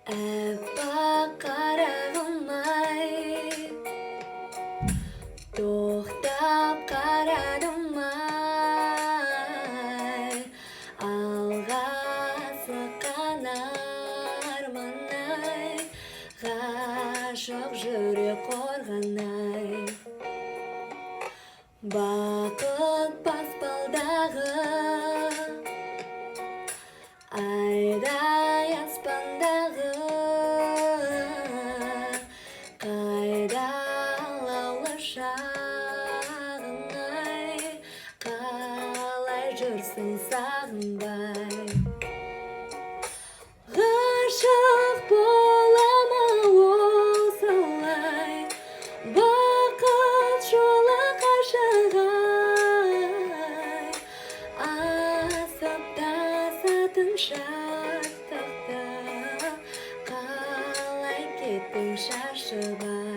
Аппақ қарағым-ай, тоқтап қарадым-ай, алғасы арман-ай, ғашық жүрек қорған-ай. Бақыт баспалдағы айдай аспандағы, қайда алаулы шағын-ай, қалай жүрсің сағынбай. Ғашық болама осылай, бақыт жолы қашық-ай, асып тасатын шаттықта, қалай кеттің шашып-ай.